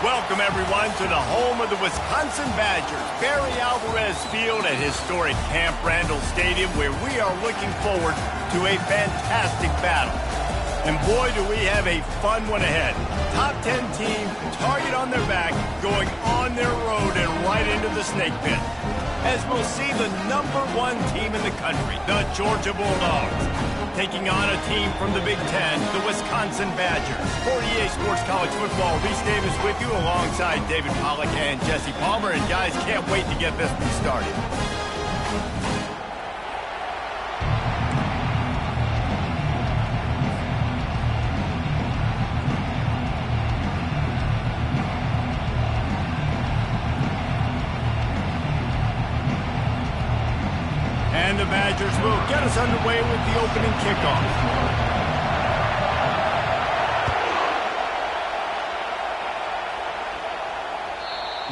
Welcome, everyone, to the home of the Wisconsin Badgers, Barry Alvarez Field at historic Camp Randall Stadium, where we are looking forward to a fantastic battle. And boy, do we have a fun one ahead. Top 10 team, target on their back, going on their road and right into the snake pit. As we'll see the #1 team in the country, the Georgia Bulldogs, taking on a team from the Big Ten, the Wisconsin Badgers. 48 Sports College Football, Reese Davis with you alongside David Pollack and Jesse Palmer. And guys, can't wait to get this one started. And the Badgers will get us underway with the opening kickoff.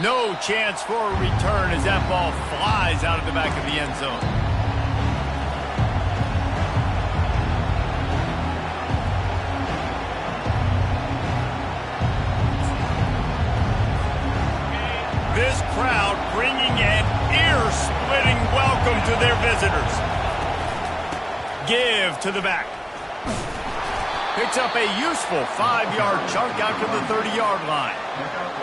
No chance for a return as that ball flies out of the back of the end zone. This crowd bringing an ear-splitting welcome to their visitors. Give to the back. Picks up a useful 5-yard chunk out to the 30-yard line.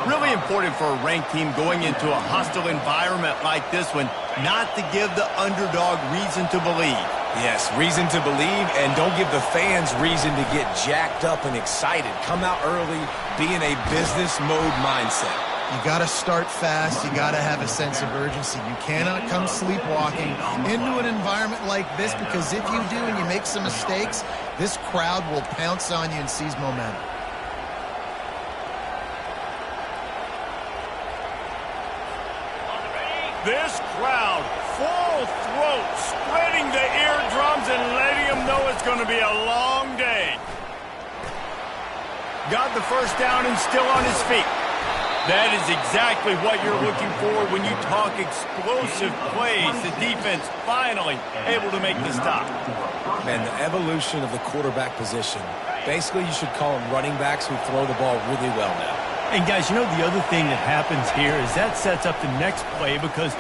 Really important for a ranked team going into a hostile environment like this one, not to give the underdog reason to believe. Yes, reason to believe, and don't give the fans reason to get jacked up and excited. Come out early, be in a business mode mindset. You got to start fast. You got to have a sense of urgency. You cannot come sleepwalking into an environment like this, because if you do and you make some mistakes, this crowd will pounce on you and seize momentum. This crowd, full throat, spreading the eardrums and letting them know it's going to be a long day. Got the first down and still on his feet. That is exactly what you're looking for when you talk explosive plays. The defense finally able to make the stop. Man, the evolution of the quarterback position. Basically, you should call them running backs who throw the ball really well now. And guys, you know the other thing that happens here is that sets up the next play, because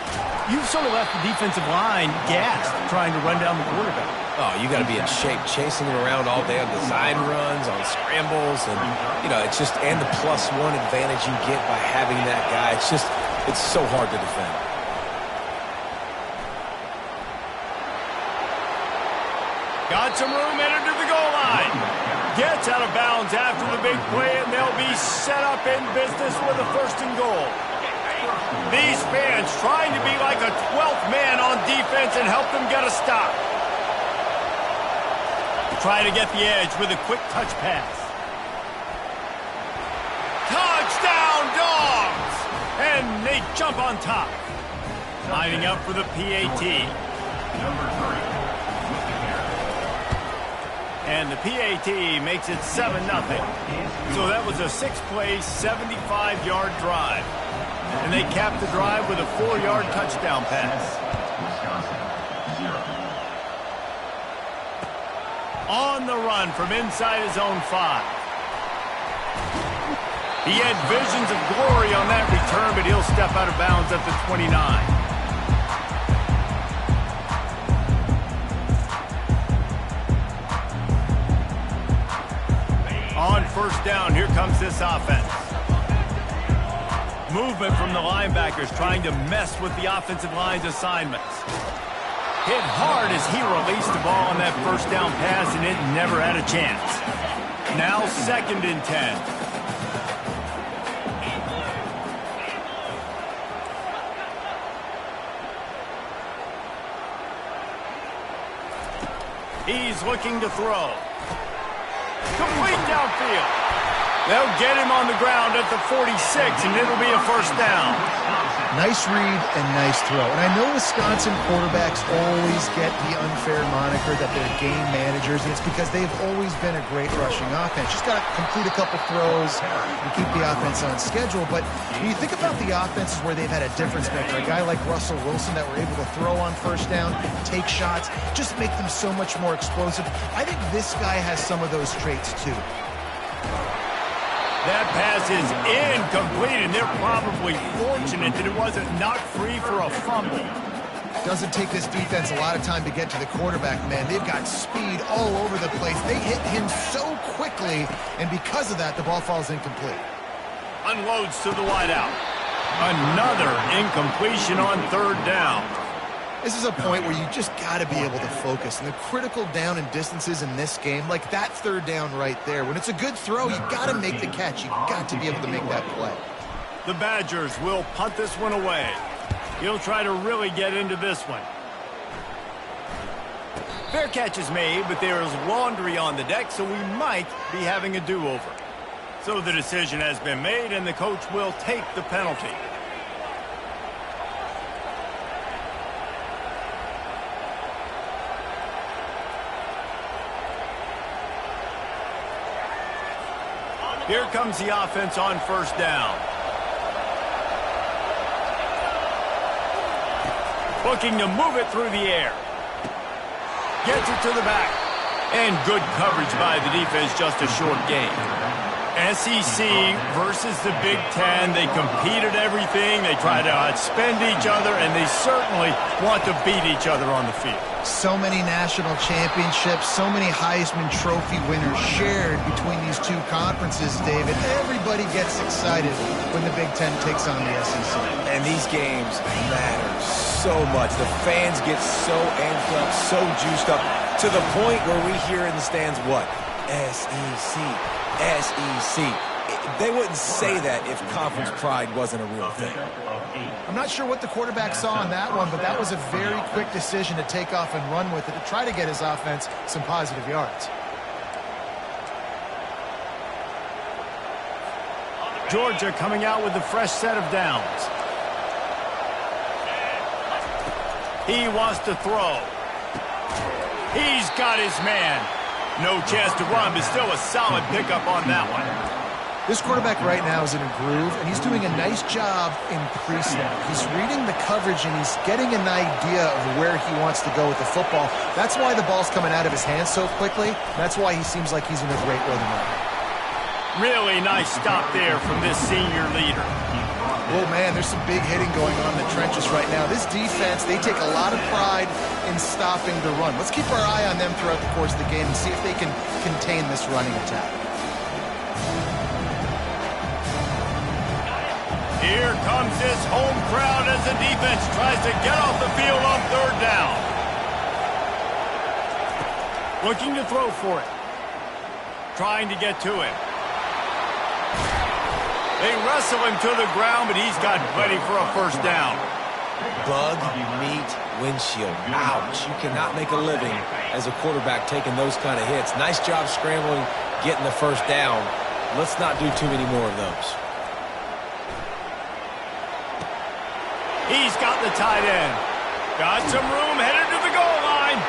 you've sort of left the defensive line gassed trying to run down the quarterback. Oh, you got to be in shape, chasing him around all day on design runs, on scrambles, and, you know, it's just, and the +1 advantage you get by having that guy. It's just, it's so hard to defend. Got some room, entered to the goal line. Gets out of bounds after the big play, and they'll be set up in business with a 1st and goal. These fans trying to be like a 12th man on defense and help them get a stop. Try to get the edge with a quick touch pass. Touchdown, Dogs! And they jump on top. Lining up for the PAT. And the PAT makes it 7-0. So that was a 6-play, 75-yard drive. And they capped the drive with a 4-yard touchdown pass. On the run from inside his own 5. He had visions of glory on that return, but he'll step out of bounds at the 29. On 1st down, here comes this offense. Movement from the linebackers trying to mess with the offensive line's assignments. Hit hard as he released the ball on that 1st down pass, and it never had a chance. Now 2nd and 10. He's looking to throw. Complete downfield. They'll get him on the ground at the 46, and it'll be a 1st down. Nice read and nice throw. And I know Wisconsin quarterbacks always get the unfair moniker that they're game managers, and it's because they've always been a great rushing offense. Just got to complete a couple throws and keep the offense on schedule. But when you think about the offenses where they've had a difference maker, a guy like Russell Wilson that were able to throw on 1st down, take shots, just make them so much more explosive. I think this guy has some of those traits too. That pass is incomplete, and they're probably fortunate that it wasn't knocked free for a fumble. Doesn't take this defense a lot of time to get to the quarterback, man. They've got speed all over the place. They hit him so quickly, and because of that, the ball falls incomplete. Unloads to the wideout. Another incompletion on third down. This is a point where you just got to be able to focus. And the critical down and distances in this game, like that third down right there, when it's a good throw, you got to make the catch. You got to be able to make that play. The Badgers will punt this one away. He'll try to really get into this one. Fair catch is made, but there is laundry on the deck, so we might be having a do-over. So the decision has been made, and the coach will take the penalty. Here comes the offense on first down. Looking to move it through the air. Gets it to the back. And good coverage by the defense, just a short gain. SEC versus the Big Ten. They compete at everything. They try to outspend each other, and they certainly want to beat each other on the field. So many national championships, so many Heisman Trophy winners shared between these two conferences, David. Everybody gets excited when the Big Ten takes on the SEC. And these games matter so much. The fans get so amped up, so juiced up, to the point where we hear in the stands what? SEC. SEC. They wouldn't say that if conference pride wasn't a real thing. I'm not sure what the quarterback saw on that one, but that was a very quick decision to take off and run with it to try to get his offense some positive yards. Georgia coming out with a fresh set of downs. He wants to throw. He's got his man. No chance to run, but still a solid pickup on that one. This quarterback right now is in a groove, and he's doing a nice job in pre-snap. He's reading the coverage, and he's getting an idea of where he wants to go with the football. That's why the ball's coming out of his hands so quickly. That's why he seems like he's in a great rhythm right now. Really nice stop there from this senior leader. Oh, man, there's some big hitting going on in the trenches right now. This defense, they take a lot of pride in stopping the run. Let's keep our eye on them throughout the course of the game and see if they can contain this running attack. Here comes this home crowd as the defense tries to get off the field on third down. Looking to throw for it. Trying to get to him. They wrestle him to the ground, but he's got plenty for a first down. Bug, meat, windshield. Ouch. You cannot make a living as a quarterback taking those kind of hits. Nice job scrambling, getting the first down. Let's not do too many more of those. He's got the tight end. Got some room, headed to the goal line.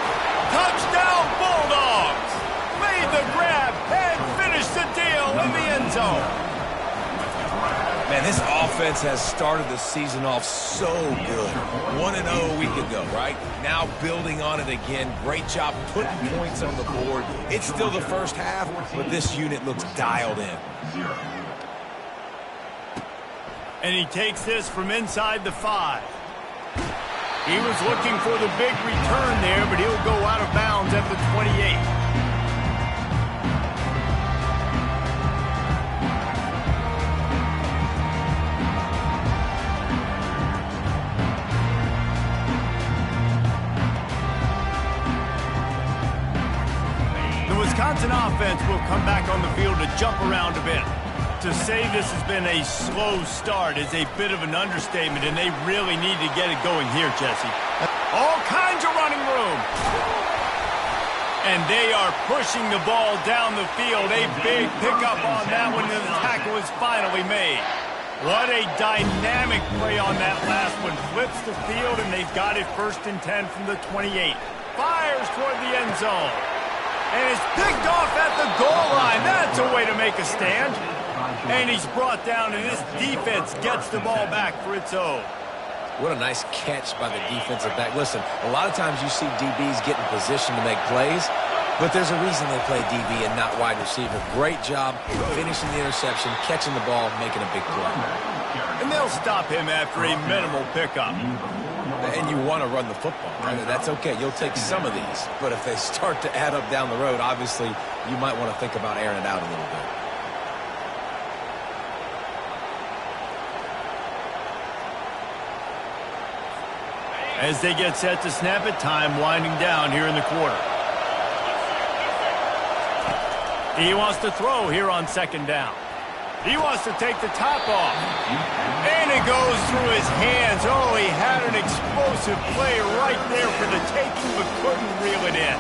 Touchdown, Bulldogs. Made the grab and finished the deal in the end zone. Man, this offense has started the season off so good. 1-0 a week ago, right? Now building on it again. Great job putting points on the board. It's still the first half, but this unit looks dialed in. And he takes this from inside the 5. He was looking for the big return there, but he'll go out of bounds at the 28. Wisconsin offense will come back on the field to jump around a bit. To say this has been a slow start is a bit of an understatement, and they really need to get it going here, Jesse. All kinds of running room. And they are pushing the ball down the field. A big pickup on that one, and the tackle is finally made. What a dynamic play on that last one. Flips the field, and they've got it 1st and 10 from the 28. Fires toward the end zone. And is picked off at the goal line. That's a way to make a stand. And he's brought down, and this defense gets the ball back for its own. What a nice catch by the defensive back. Listen, a lot of times you see DBs get in position to make plays. But there's a reason they play DB and not wide receiver. Great job finishing the interception, catching the ball, making a big play. And they'll stop him after a minimal pickup. And you want to run the football. Right? That's okay. You'll take some of these. But if they start to add up down the road, obviously you might want to think about airing it out a little bit. As they get set to snap it, time winding down here in the quarter. He wants to throw here on second down. He wants to take the top off. And it goes through his hands. Oh, he had an explosive play right there for the taking, but couldn't reel it in.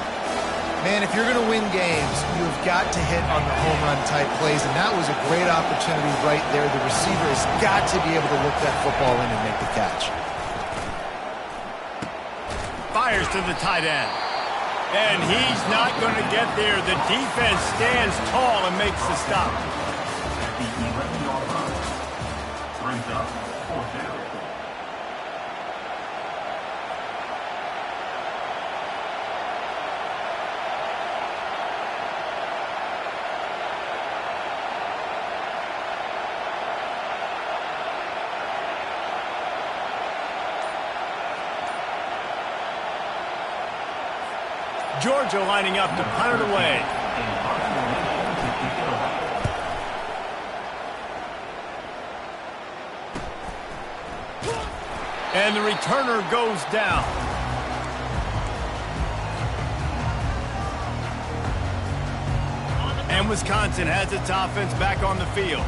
Man, if you're going to win games, you've got to hit on the home run type plays, and that was a great opportunity right there. The receiver has got to be able to look that football in and make the catch. Fires to the tight end. And he's not going to get there. The defense stands tall and makes the stop. The 11-yard line brings up 4th down. Georgia lining up to punt it away. And the returner goes down. And Wisconsin has its offense back on the field.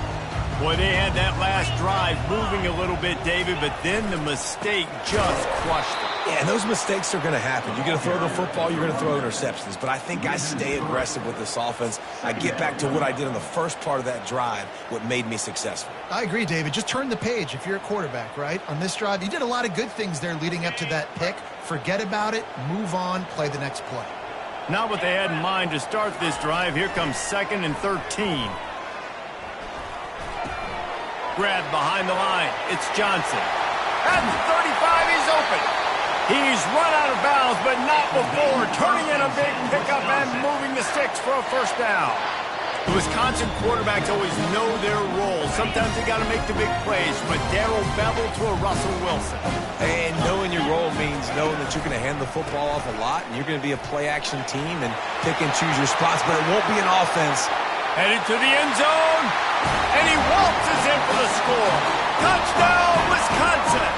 Boy, they had that last drive moving a little bit, David, but then the mistake just crushed it. Yeah, and those mistakes are going to happen. You're going to throw the football, you're going to throw interceptions. But I think I stay aggressive with this offense. I get back to what I did on the first part of that drive, what made me successful. I agree, David. Just turn the page if you're a quarterback, right? On this drive, you did a lot of good things there leading up to that pick. Forget about it, move on, play the next play. Not what they had in mind to start this drive. Here comes 2nd and 13. Grab behind the line. It's Johnson. At the 35, he's open. He's run out of bounds, but not before turning in a big pickup and moving the sticks for a first down. The Wisconsin quarterbacks always know their role. Sometimes they got to make the big plays, from a Darrell Bevel to a Russell Wilson. And knowing your role means knowing that you're going to hand the football off a lot, and you're going to be a play-action team and pick and choose your spots, but it won't be an offense. Headed to the end zone, and he waltzes in for the score. Touchdown, Wisconsin!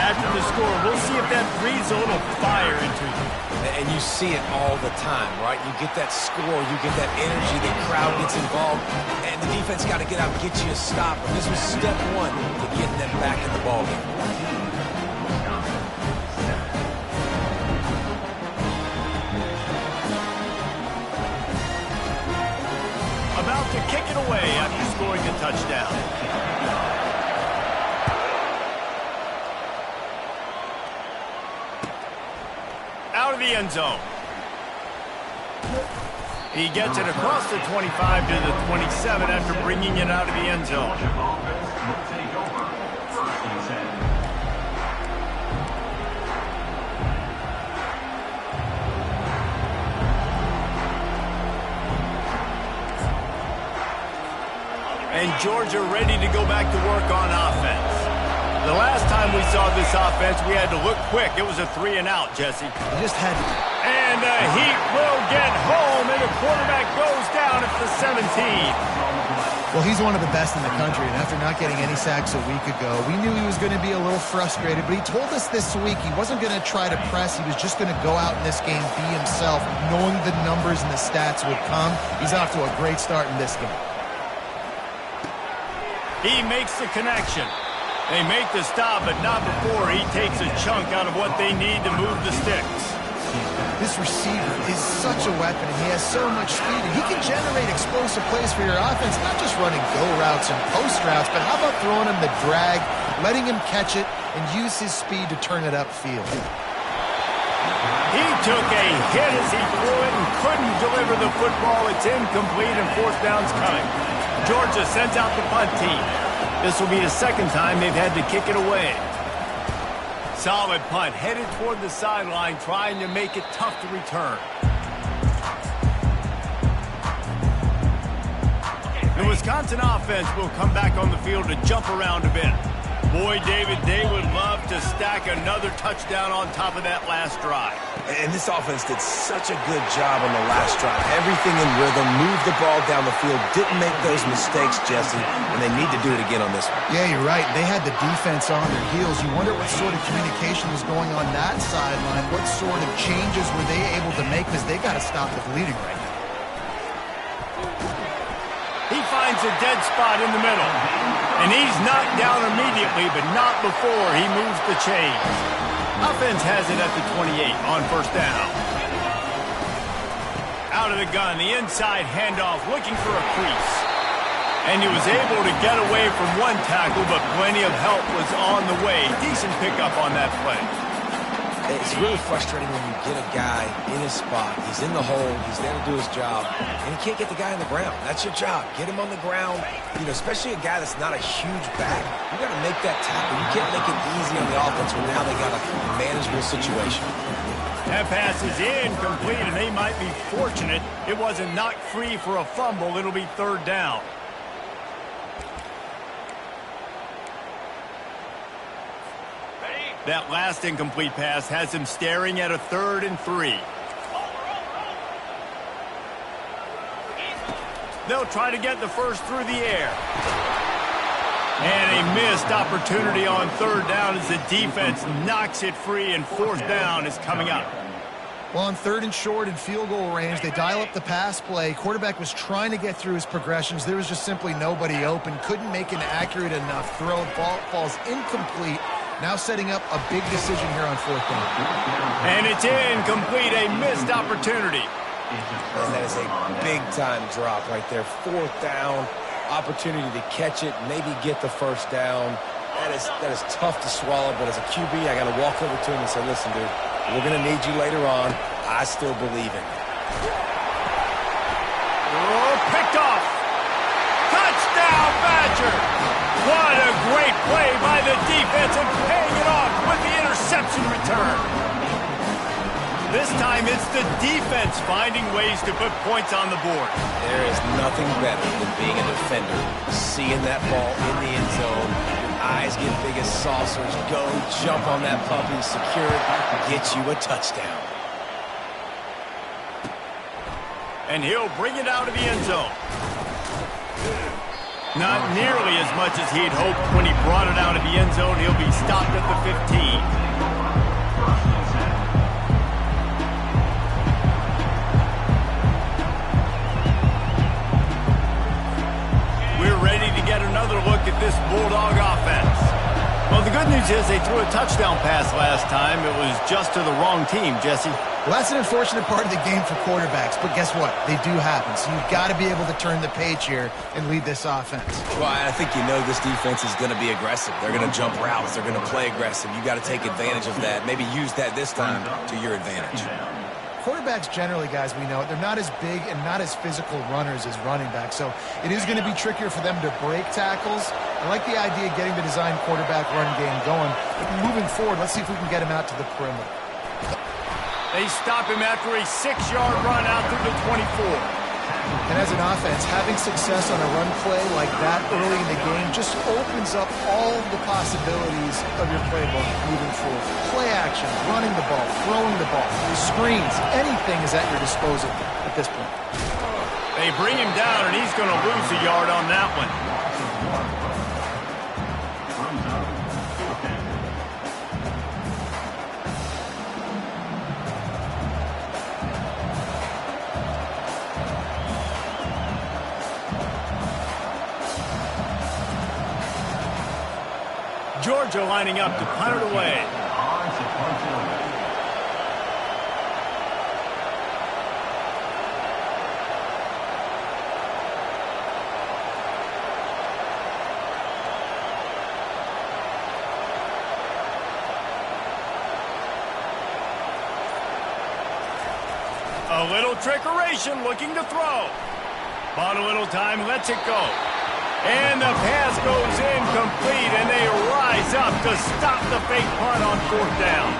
After the score, we'll see if that breathes a little fire into you. And you see it all the time, right? You get that score, you get that energy, the crowd gets involved, and the defense got to get out and get you a stop. And this was step one to getting them back in the ballgame. About to kick it away after scoring a touchdown. Out of the end zone. He gets it across the 25 to the 27 after bringing it out of the end zone. And Georgia ready to go back to work on offense. The last time we saw this offense, we had to look quick. It was a 3-and-out, Jesse. You just had to. And the Heat will get home, and the quarterback goes down at the 17. Well, he's one of the best in the country, and after not getting any sacks a week ago, we knew he was going to be a little frustrated, but he told us this week he wasn't going to try to press. He was just going to go out in this game, be himself, knowing the numbers and the stats would come. He's off to a great start in this game. He makes the connection. They make the stop, but not before he takes a chunk out of what they need to move the sticks. This receiver is such a weapon, and he has so much speed, and he can generate explosive plays for your offense, not just running go routes and post routes, but how about throwing him the drag, letting him catch it, and use his speed to turn it upfield. He took a hit as he threw it and couldn't deliver the football. It's incomplete, and 4th down's coming. Georgia sends out the punt team. This will be the second time they've had to kick it away. Solid punt, headed toward the sideline, trying to make it tough to return. The Wisconsin offense will come back on the field to jump around a bit. Boy, David, they would love to stack another touchdown on top of that last drive. And this offense did such a good job on the last drive. Everything in rhythm, moved the ball down the field, didn't make those mistakes, Jesse, and they need to do it again on this one. Yeah, you're right. They had the defense on their heels. You wonder what sort of communication was going on that sideline. What sort of changes were they able to make, because they got to stop the bleeding right now. He finds a dead spot in the middle. And he's knocked down immediately, but not before he moves the chains. Offense has it at the 28 on first down. Out of the gun, the inside handoff, looking for a crease. And he was able to get away from one tackle, but plenty of help was on the way. Decent pickup on that play. It's really frustrating when you get a guy in his spot. He's in the hole. He's there to do his job. And you can't get the guy on the ground. That's your job. Get him on the ground. You know, especially a guy that's not a huge back. You got to make that tackle. You can't make it easy on the offense when now they got a manageable situation. That pass is incomplete, and they might be fortunate it wasn't knocked free for a fumble. It'll be third down. That last incomplete pass has him staring at a 3rd and 3. They'll try to get the first through the air. And a missed opportunity on third down as the defense knocks it free, and fourth down is coming up. Well, on 3rd and short and field goal range, they dial up the pass play. Quarterback was trying to get through his progressions. There was just simply nobody open. Couldn't make an accurate enough throw. Ball falls incomplete. Now setting up a big decision here on fourth down. And it's incomplete, a missed opportunity. And that is a big-time drop right there. Fourth down, opportunity to catch it, maybe get the first down. That is tough to swallow, but as a QB, I got to walk over to him and say, listen, dude, we're going to need you later on. I still believe in you. Oh, picked off. Touchdown, Badger. What a great play by the defense, and paying it off with the interception return. This time it's the defense finding ways to put points on the board. There is nothing better than being a defender. Seeing that ball in the end zone, your eyes get big as saucers, go jump on that puppy, secure it, get you a touchdown. And he'll bring it out of the end zone. Not nearly as much as he'd hoped when he brought it out of the end zone. He'll be stopped at the 15. We're ready to get another look at this Bulldog offense. Well, the good news is they threw a touchdown pass last time. It was just to the wrong team, Jesse. Well, that's an unfortunate part of the game for quarterbacks, but guess what? They do happen, so you've got to be able to turn the page here and lead this offense. Well, I think you know this defense is going to be aggressive. They're going to jump routes. They're going to play aggressive. You got to take advantage of that. Maybe use that this time to your advantage. Quarterbacks generally, guys, we know, they're not as big and not as physical runners as running backs, so it is going to be trickier for them to break tackles. I like the idea of getting the design quarterback run game going, but moving forward, let's see if we can get him out to the perimeter. They stop him after a 6-yard run out through the 24. And as an offense, having success on a run play like that early in the game just opens up all the possibilities of your playbook moving forward. Play action, running the ball, throwing the ball, screens, anything is at your disposal at this point. They bring him down, and he's going to lose a yard on that one. Georgia lining up to punt it away. A little trickeration, looking to throw. Bought a little time, lets it go. And the pass goes incomplete, and they rise backs up to stop the fake punt on 4th down.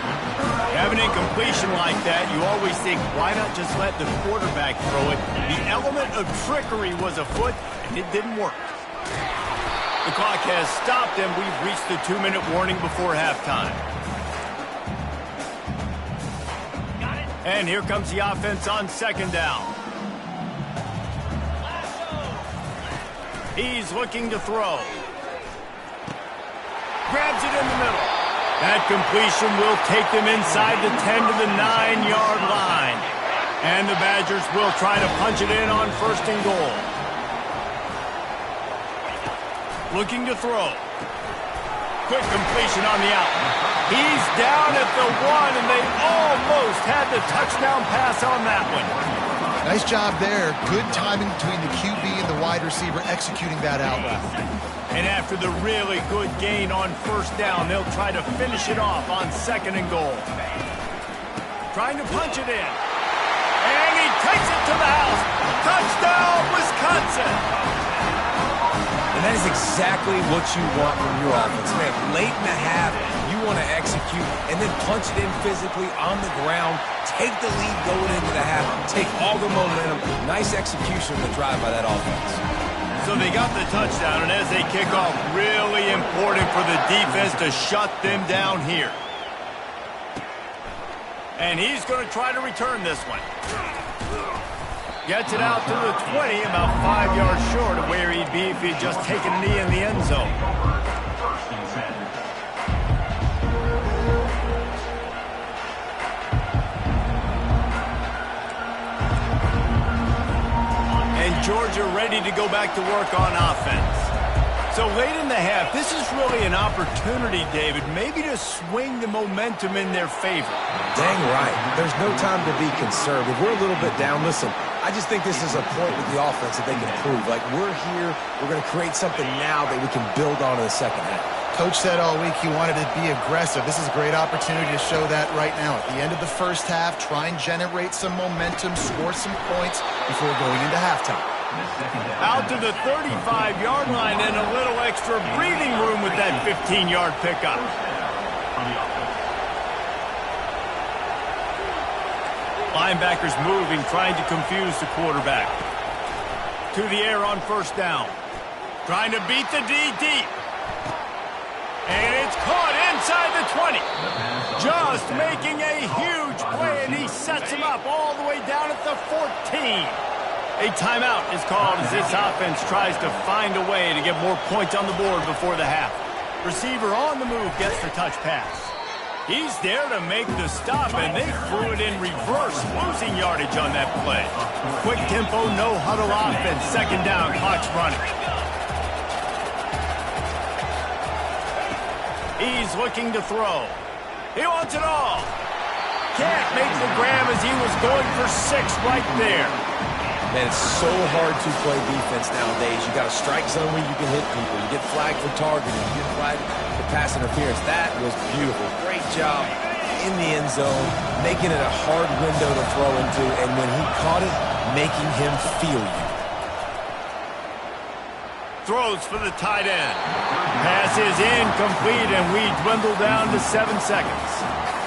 Having an incompletion like that, you always think, why not just let the quarterback throw it? The element of trickery was afoot, and it didn't work. The clock has stopped, and we've reached the 2-minute warning before halftime. And here comes the offense on 2nd down. He's looking to throw. Grabs it in the middle. That completion will take them inside the 10 to the 9-yard line. And the Badgers will try to punch it in on 1st and goal. Looking to throw. Quick completion on the out. He's down at the 1, and they almost had the touchdown pass on that one. Nice job there. Good timing between the QB and the wide receiver executing that out. And after the really good gain on 1st down, they'll try to finish it off on 2nd and goal. Trying to punch it in. And he takes it to the house. Touchdown, Wisconsin! And that is exactly what you want from your offense, man. Late in the half, you want to execute and then punch it in physically on the ground, take the lead going into the half, take all the momentum. Nice execution of the drive by that offense. So they got the touchdown, and as they kick off, really important for the defense to shut them down here. And he's going to try to return this one. Gets it out to the 20, about 5 yards short of where he'd be if he'd just taken a knee in the end zone. And Georgia ready to go back to work on offense. So late in the half, this is really an opportunity, David, maybe to swing the momentum in their favor. Dang right. There's no time to be conservative. We're a little bit down. Listen, I just think this is a point with the offense that they can prove. Like, we're here, we're going to create something now that we can build on in the 2nd half. Coach said all week he wanted to be aggressive. This is a great opportunity to show that right now. At the end of the 1st half, try and generate some momentum, score some points before going into halftime. Out to the 35-yard line and a little extra breathing room with that 15-yard pickup. Linebackers moving, trying to confuse the quarterback. To the air on 1st down. Trying to beat the D deep. And it's caught inside the 20. Just making a huge play, and he sets him up all the way down at the 14. A timeout is called as this offense tries to find a way to get more points on the board before the half. Receiver on the move gets the touch pass. He's there to make the stop, and they threw it in reverse, losing yardage on that play. Quick tempo, no huddle offense. 2nd down, clock's running. He's looking to throw. He wants it all. Can't make the grab as he was going for 6 right there. Man, it's so hard to play defense nowadays. You got a strike zone where you can hit people. You get flagged for targeting. You get flagged for pass interference. That was beautiful. Great job in the end zone, making it a hard window to throw into, and when he caught it, making him feel you. Throws for the tight end. Pass is incomplete, and we dwindle down to 7 seconds.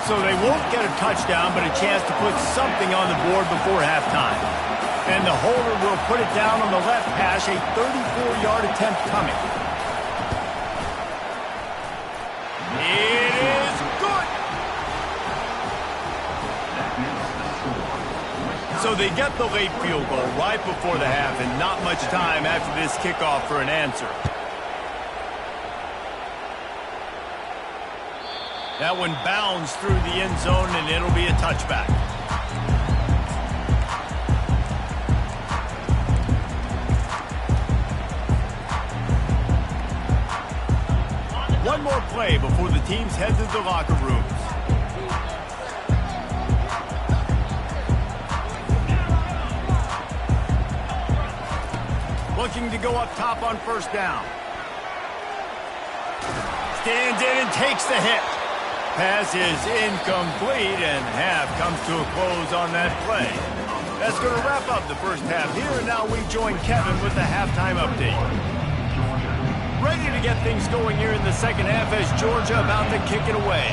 So they won't get a touchdown, but a chance to put something on the board before halftime. And the holder will put it down on the left hash, a 34-yard attempt coming. It is good. So they get the late field goal right before the half, and not much time after this kickoff for an answer. That one bounds through the end zone, and it'll be a touchback. One more play before the teams head to the locker rooms. Looking to go up top on 1st down. Stands in and takes the hit. Pass is incomplete, and half comes to a close on that play. That's going to wrap up the 1st half here, and now we join Kevin with the halftime update. ready to get things going here in the second half as Georgia about to kick it away.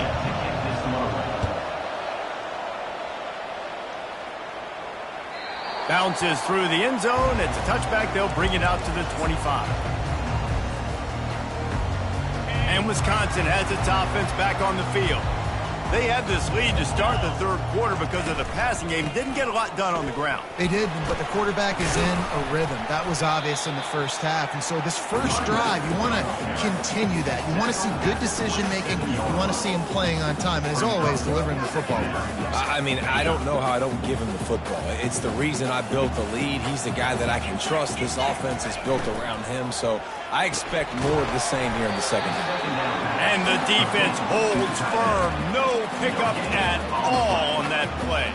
Bounces through the end zone. It's a touchback. They'll bring it out to the 25. And Wisconsin has its offense back on the field. They had this lead to start the third quarter because of the passing game. Didn't get a lot done on the ground. They did, but the quarterback is in a rhythm. That was obvious in the first half. And so this first drive, you want to continue that. You want to see good decision-making. You want to see him playing on time. And as always, delivering the football. I mean, I don't know how I don't give him the football. It's the reason I built the lead. He's the guy that I can trust. This offense is built around him. So I expect more of the same here in the second half. And the defense holds firm. No pickup at all on that play.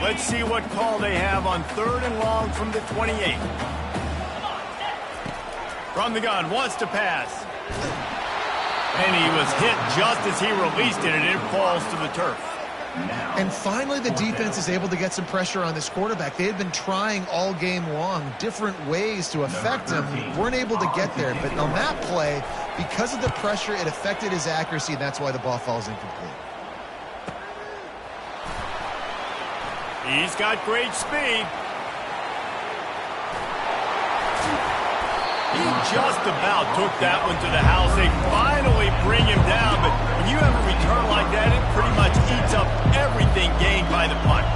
Let's see what call they have on 3rd and long from the 28. From the gun, wants to pass. And he was hit just as he released it, and it falls to the turf. And finally, the defense is able to get some pressure on this quarterback. They had been trying all game long different ways to affect him. Weren't able to get there. But on that play, because of the pressure, it affected his accuracy, and that's why the ball falls incomplete. He's got great speed. He just about took that one to the house. They finally bring him down, but when you have a return like that, it pretty much eats up everything gained by the punt.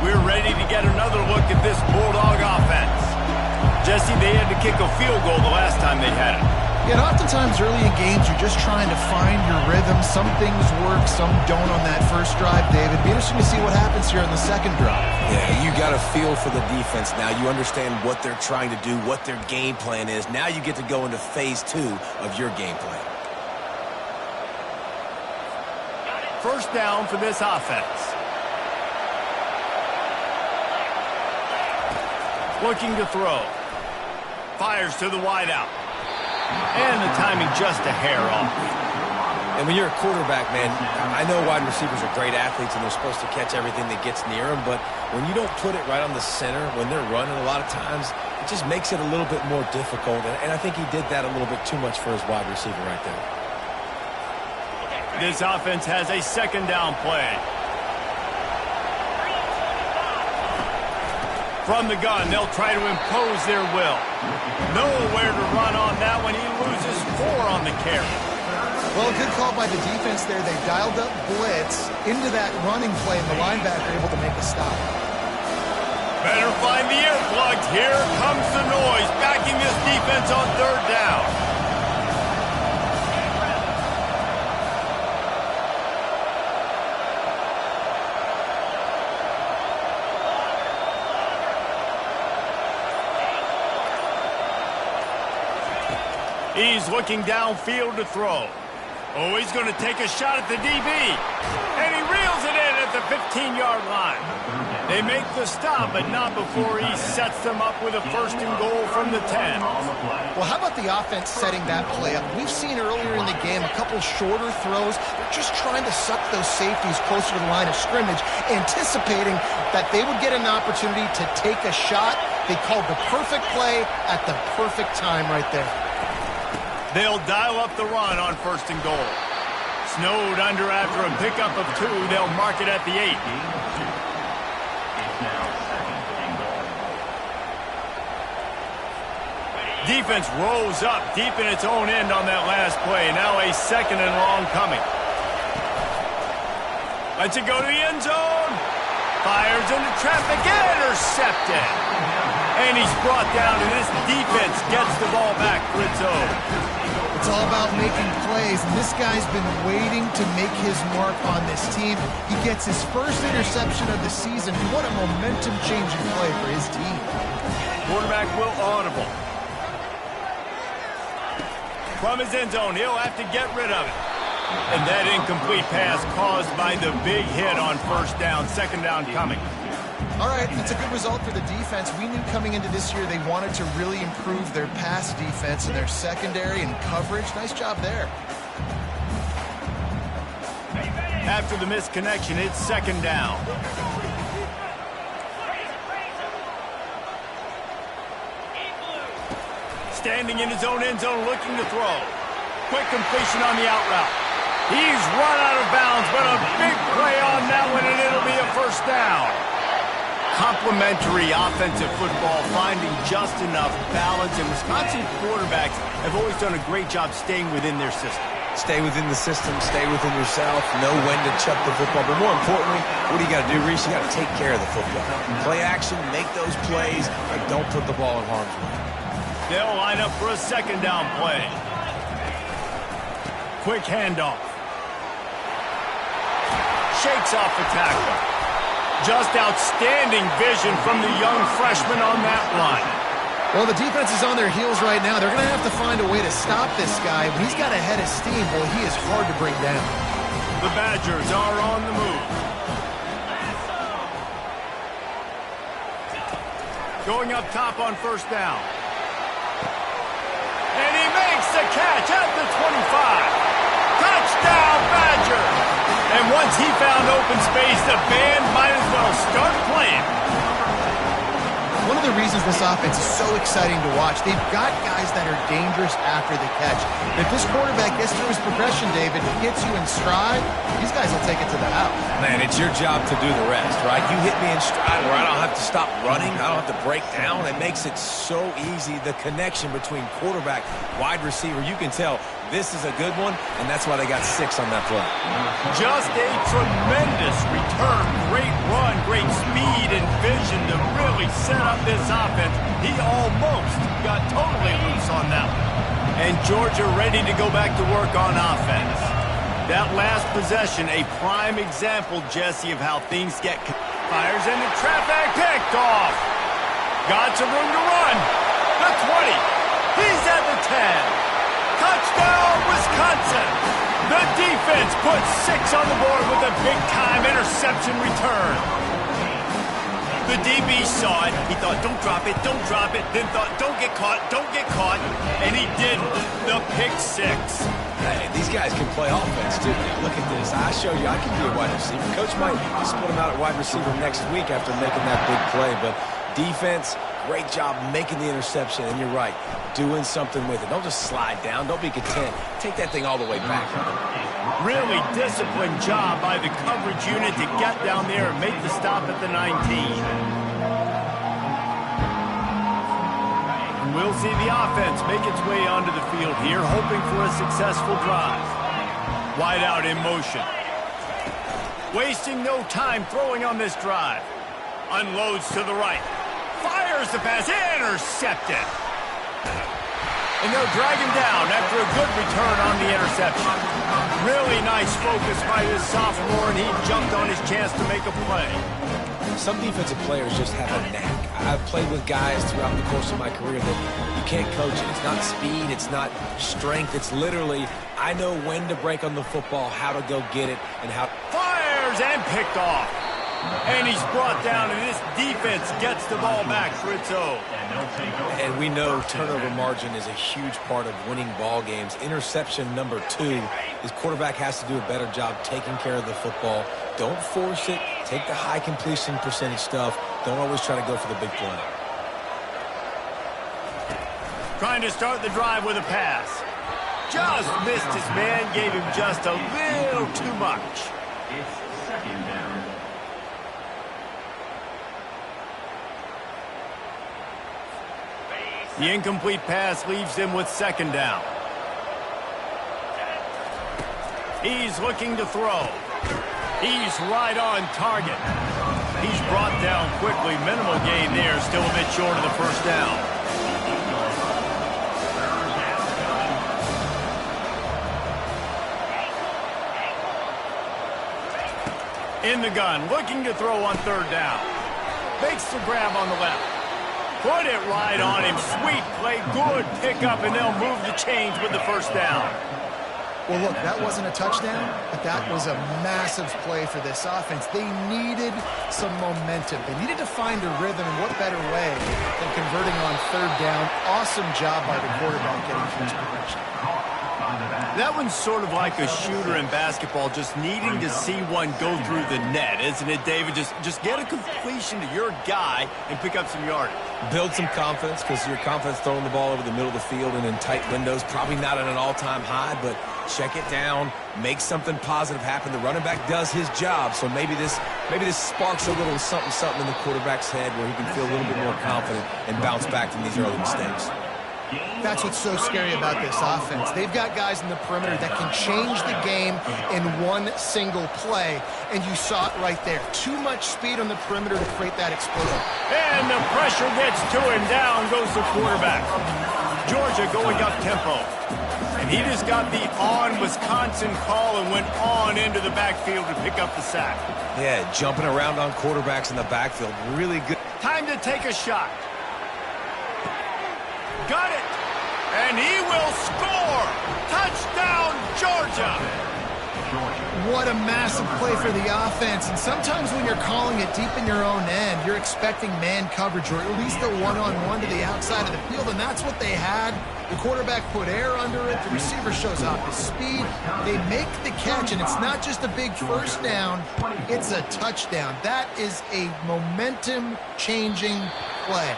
We're ready to get another look at this Bulldog offense. Jesse, they had to kick a field goal the last time they had it. Yeah, and oftentimes early in games, you're just trying to find your rhythm. Some things work, some don't on that first drive, David. Be interesting to see what happens here on the second drive. Yeah, you got a feel for the defense now. You understand what they're trying to do, what their game plan is. Now you get to go into phase 2 of your game plan. First down for this offense. Looking to throw. Fires to the wideout. And the timing just a hair off. And when you're a quarterback, man, I know wide receivers are great athletes and they're supposed to catch everything that gets near them, but when you don't put it right on the center, when they're running a lot of times, it just makes it a little bit more difficult. And I think he did that a little bit too much for his wide receiver right there. This offense has a second down play. From the gun, they'll try to impose their will. Nowhere to run on that one. He loses 4 on the carry. Well, a good call by the defense there. They dialed up blitz into that running play, and the linebacker able to make a stop. Better find the earplugs. Here comes the noise, backing this defense on 3rd down. He's looking downfield to throw. Oh, he's going to take a shot at the DB. And he reels it in at the 15-yard line. They make the stop, but not before he sets them up with a 1st and goal from the 10. Well, how about the offense setting that play up? We've seen earlier in the game a couple shorter throws. They're just trying to suck those safeties closer to the line of scrimmage, anticipating that they would get an opportunity to take a shot. They called the perfect play at the perfect time right there. They'll dial up the run on 1st and goal. Snowed under after a pickup of 2. They'll mark it at the 8. Defense rose up deep in its own end on that last play. Now a 2nd and long coming. Lets it go to the end zone. Fires into traffic. Intercepted. And he's brought down, and this defense gets the ball back for its own. It's all about making plays, and this guy's been waiting to make his mark on this team. He gets his first interception of the season. What a momentum-changing play for his team. Quarterback will audible. From his end zone, he'll have to get rid of it. And that incomplete pass caused by the big hit on 1st down, 2nd down coming. All right, that's a good result for the defense. We knew coming into this year they wanted to really improve their pass defense and their secondary and coverage. Nice job there. After the missed connection, it's 2nd down. Standing in his own end zone looking to throw. Quick completion on the out route. He's run out of bounds, but a big play on that one, and it'll be a first down. Complementary offensive football, finding just enough balance, and Wisconsin quarterbacks have always done a great job staying within their system. Stay within the system, stay within yourself, know when to chuck the football. But more importantly, what do you got to do, Reese? You got to take care of the football. Play action, make those plays, and don't put the ball in harm's way. They'll line up for a second down play. Quick handoff. Shakes off the tackle. Just outstanding vision from the young freshman on that run. Well, the defense is on their heels right now. They're going to have to find a way to stop this guy. When he's got a head of steam, well, he is hard to bring down. The Badgers are on the move. Going up top on first down. And he makes the catch at the 25. Touchdown, Badgers! And once he found open space, the band might as well start playing. One of the reasons this offense is so exciting to watch, they've got guys that are dangerous after the catch. If this quarterback gets through his progression, David, he gets you in stride, these guys will take it to the house. Man, it's your job to do the rest, right? You hit me in stride where I don't have to stop running. I don't have to break down. It makes it so easy. The connection between quarterback, wide receiver, you can tell this is a good one, and that's why they got 6 on that play. Just a tremendous return. Great run, great speed and vision to really set up this offense. He almost got totally loose on that one. And Georgia ready to go back to work on offense. That last possession, a prime example, Jesse, of how things get... Fires into traffic, picked off. Got some room to run. The 20. He's at the 10. Touchdown, Wisconsin! The defense puts 6 on the board with a big-time interception return. The DB saw it. He thought, don't drop it, then thought, don't get caught, and he did the pick 6. Hey, these guys can play offense, too. Look at this. I show you I can be a wide receiver. Coach might split him out at wide receiver next week after making that big play, but defense, great job making the interception, and you're right, doing something with it. Don't just slide down. Don't be content. Take that thing all the way back. Really disciplined job by the coverage unit to get down there and make the stop at the 19. And we'll see the offense make its way onto the field here, hoping for a successful drive. Wide out in motion. Wasting no time throwing on this drive. Unloads to the right. Fires the pass, intercepted. And they'll drag him down after a good return on the interception. Really nice focus by this sophomore, and he jumped on his chance to make a play. Some defensive players just have a knack. I've played with guys throughout the course of my career that you can't coach it. It's not speed, it's not strength. It's literally, I know when to break on the football, how to go get it, and how... Fires and picked off. And he's brought down, and this defense gets the ball back for its own. And we know turnover margin is a huge part of winning ball games. Interception number 2, his quarterback has to do a better job taking care of the football. Don't force it. Take the high completion percentage stuff. Don't always try to go for the big play. Trying to start the drive with a pass. Just missed his man, gave him just a little too much. It's second down. The incomplete pass leaves him with second down. He's looking to throw. He's right on target. He's brought down quickly. Minimal gain there, still a bit short of the first down. In the gun, looking to throw on third down. Makes the grab on the left. Put it right on him. Sweet play, good pickup, and they'll move the chains with the first down. Well, look, that wasn't a touchdown, but that was a massive play for this offense. They needed some momentum. They needed to find a rhythm, and what better way than converting on third down. Awesome job by the quarterback getting through his progression. That one's sort of like a shooter in basketball, just needing to see one go through the net, isn't it, David? Just get a completion to your guy and pick up some yardage. Build some confidence, because your confidence throwing the ball over the middle of the field and in tight windows, probably not at an all-time high, but check it down, make something positive happen. The running back does his job, so maybe this sparks a little something in the quarterback's head where he can feel a little bit more confident and bounce back from these early mistakes. That's what's so scary about this offense. They've got guys in the perimeter that can change the game in one single play, and you saw it right there. Too much speed on the perimeter to create that explosion. And the pressure gets to him. Down goes the quarterback. Georgia going up tempo. And he just got the on-Wisconsin call and went on into the backfield to pick up the sack. Yeah, jumping around on quarterbacks in the backfield. Really good. Time to take a shot. Got it. And he will score. Touchdown, Georgia. What a massive play for the offense. And sometimes when you're calling it deep in your own end, you're expecting man coverage or at least a one-on-one to the outside of the field, and that's what they had. The quarterback put air under it. The receiver shows off his speed. They make the catch, and it's not just a big first down. It's a touchdown. That is a momentum-changing play.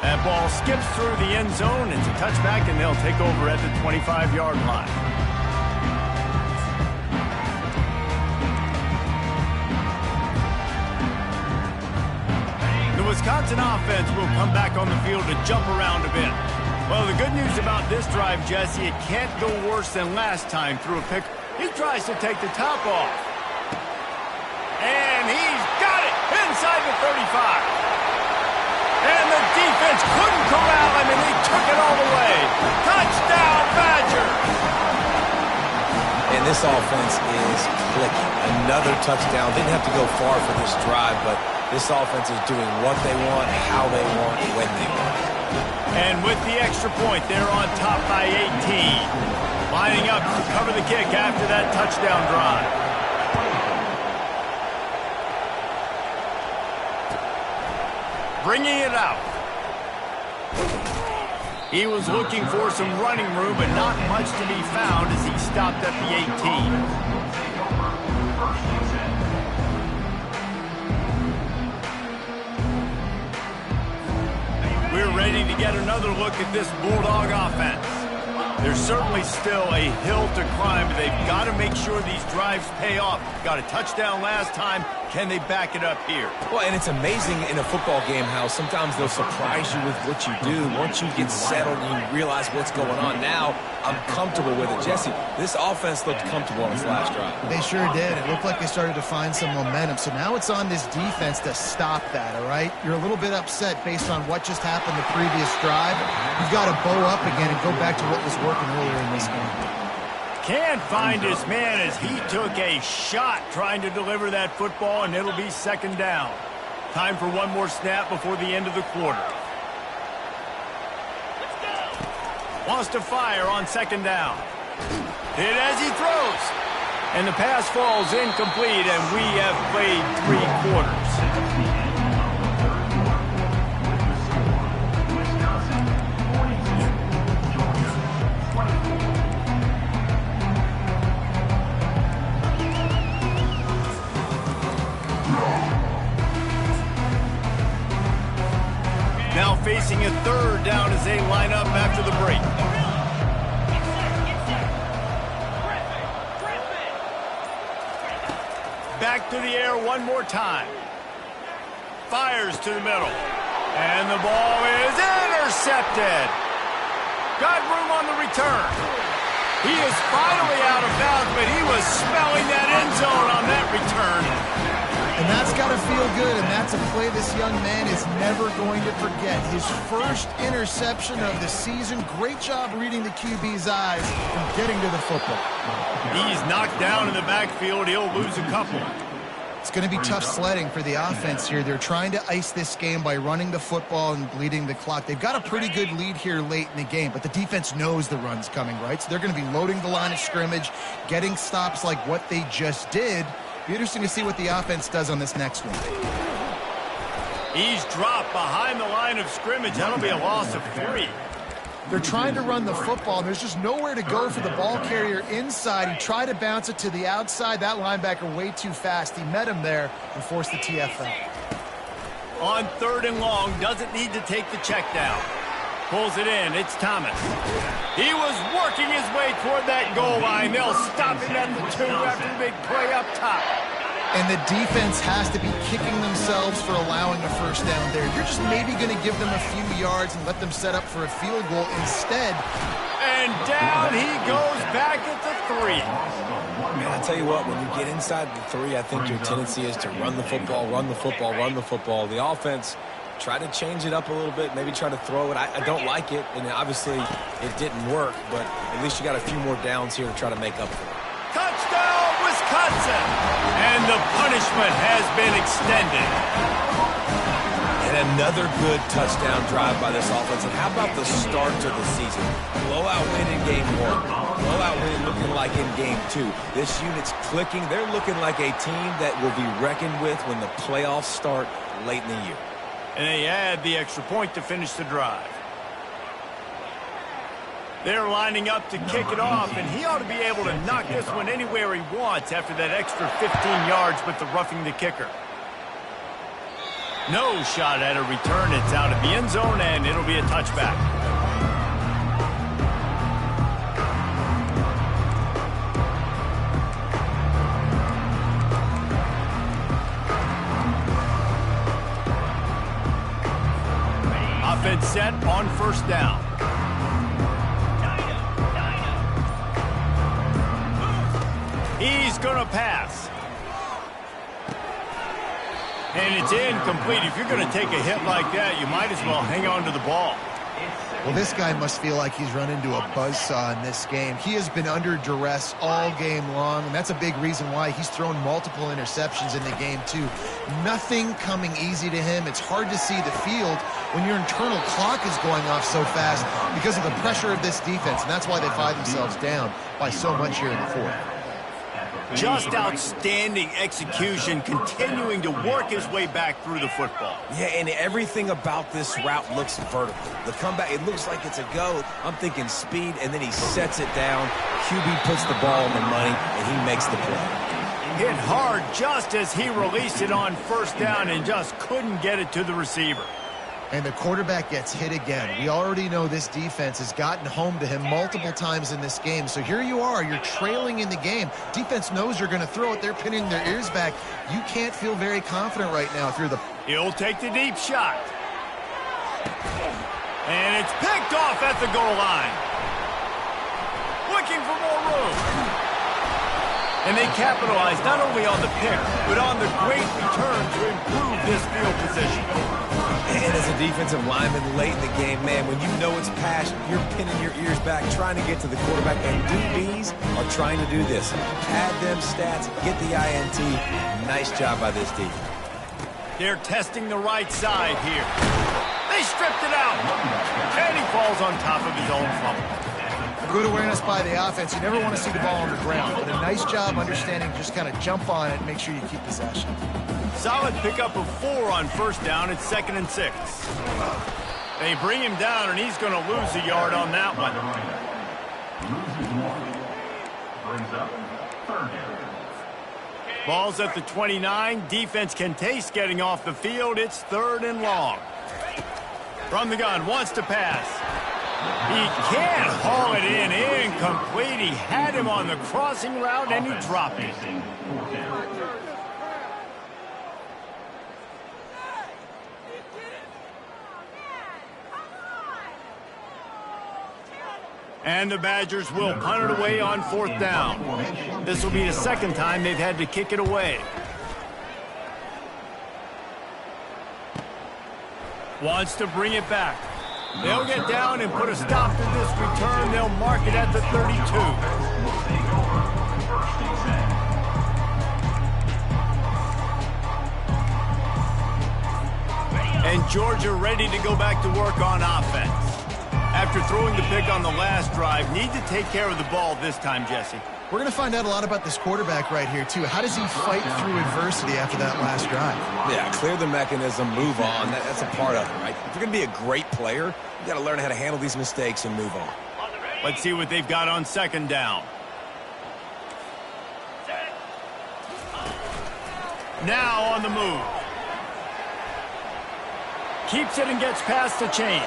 That ball skips through the end zone. It's a touchback, and they'll take over at the 25-yard line. The Wisconsin offense will come back on the field to jump around a bit. Well, the good news about this drive, Jesse, it can't go worse than last time through a pick. He tries to take the top off. And he's got it inside the 35. And the defense couldn't corral him, and he took it all the way. Touchdown, Badgers! And this offense is clicking. Another touchdown. Didn't have to go far for this drive, but this offense is doing what they want, how they want, when they want. And with the extra point, they're on top by 18. Lining up to cover the kick after that touchdown drive. Bringing it out. He was looking for some running room, but not much to be found as he stopped at the 18. We're ready to get another look at this Bulldog offense. There's certainly still a hill to climb, but they've got to make sure these drives pay off. Got a touchdown last time. Can they back it up here? Well, and it's amazing in a football game how sometimes they'll surprise you with what you do. Once you get settled and you realize what's going on, now I'm comfortable with it. Jesse, this offense looked comfortable on this last drive. They sure did. It looked like they started to find some momentum. So now it's on this defense to stop that, all right? You're a little bit upset based on what just happened the previous drive. You've got to bow up again and go back to what was working earlier in this game. Can't find his man as he took a shot trying to deliver that football, and it'll be second down. Time for one more snap before the end of the quarter. Wants to fire on second down. Hit as he throws. And the pass falls incomplete, and we have played 3 quarters. Now facing a third down as they line up after the break. Back to the air one more time. Fires to the middle. And the ball is intercepted. Got room on the return. He is finally out of bounds, but he was smelling that end zone on that return. And that's got to feel good, and that's a play this young man is never going to forget. His first interception of the season. Great job reading the QB's eyes and getting to the football. He's knocked down in the backfield. He'll lose a couple. It's going to be tough sledding for the offense here. They're trying to ice this game by running the football and bleeding the clock. They've got a pretty good lead here late in the game, but the defense knows the run's coming, right? So they're going to be loading the line of scrimmage, getting stops like what they just did. Be interesting to see what the offense does on this next one. He's dropped behind the line of scrimmage. That'll be a loss of 3. They're trying to run the football, and there's just nowhere to go for the ball carrier inside. He tried to bounce it to the outside. That linebacker way too fast. He met him there and forced the TFL. On 3rd and long, doesn't need to take the check down. Pulls it in. It's Thomas. He was working his way toward that goal line. They'll stop him at the 2 after the big play up top. And the defense has to be kicking themselves for allowing a first down there. You're just maybe going to give them a few yards and let them set up for a field goal instead. And down he goes back at the 3. Man, I tell you what, when you get inside the 3, I think your tendency is to run the football, run the football, run the football. The offense, try to change it up a little bit, maybe try to throw it. I don't like it, and obviously it didn't work, but at least you got a few more downs here to try to make up for it. Touchdown, Wisconsin! And the punishment has been extended. And another good touchdown drive by this offense. And how about the start to the season? Blowout win in game 1. Blowout win looking like in game 2. This unit's clicking. They're looking like a team that will be reckoned with when the playoffs start late in the year. And they add the extra point to finish the drive. They're lining up to kick it off, and he ought to be able to knock this one anywhere he wants after that extra 15 yards with the roughing the kicker. No shot at a return. It's out of the end zone, and it'll be a touchback. Offense set on 1st down. He's going to pass. And it's incomplete. If you're going to take a hit like that, you might as well hang on to the ball. Well, this guy must feel like he's run into a buzzsaw in this game. He has been under duress all game long, and that's a big reason why he's thrown multiple interceptions in the game, too. Nothing coming easy to him. It's hard to see the field when your internal clock is going off so fast because of the pressure of this defense, and that's why they find themselves down by so much here in the 4th. Just outstanding execution, continuing to work his way back through the football. Yeah, and everything about this route looks vertical. The comeback, it looks like it's a go. I'm thinking speed, and then he sets it down. QB puts the ball on the money, and he makes the play. Hit hard just as he released it on 1st down and just couldn't get it to the receiver. And the quarterback gets hit again. We already know this defense has gotten home to him multiple times in this game. So here you are, you're trailing in the game. Defense knows you're going to throw it. They're pinning their ears back. You can't feel very confident right now if you're the... He'll take the deep shot. And it's picked off at the goal line. Looking for more room. And they capitalize not only on the pick, but on the great return to improve this field position. And as a defensive lineman late in the game, man, when you know it's pass, you're pinning your ears back, trying to get to the quarterback. And DBs are trying to do this. Pad them stats, get the INT. Nice job by this defense. They're testing the right side here. They stripped it out. And he falls on top of his own fumble. Good awareness by the offense. You never want to see the ball on the ground, but a nice job understanding just kind of jump on it and make sure you keep possession. Solid pickup of 4 on 1st down. It's 2nd and 6. They bring him down, and he's going to lose a yard on that one. Brings up 3rd down. Ball's at the 29. Defense can taste getting off the field. It's 3rd and long. From the gun, wants to pass. He can't haul it in. Incomplete. He had him on the crossing route, and he dropped it. And the Badgers will punt it away on 4th down. This will be the 2nd time they've had to kick it away. Wants to bring it back. They'll get down and put a stop to this return. They'll mark it at the 32. And Georgia ready to go back to work on offense. After throwing the pick on the last drive, need to take care of the ball this time, Jesse. We're going to find out a lot about this quarterback right here, too. How does he fight through adversity after that last drive? Yeah, clear the mechanism, move on. That's a part of it, right? If you're going to be a great player, you got to learn how to handle these mistakes and move on. Let's see what they've got on second down. Now on the move. Keeps it and gets past the chains.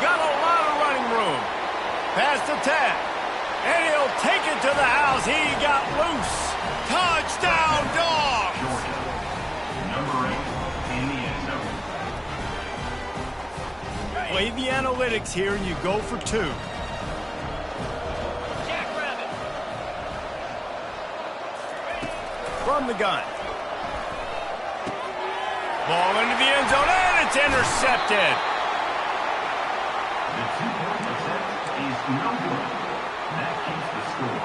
Got a lot of running room. Past the tag. And he'll take it to the house. He got loose. Touchdown, Dogs! Number 8 in the end zone. Play the analytics here, and you go for 2. From the gun. Ball into the end zone, and it's intercepted. The 2-point attempt is no good. That keeps the score.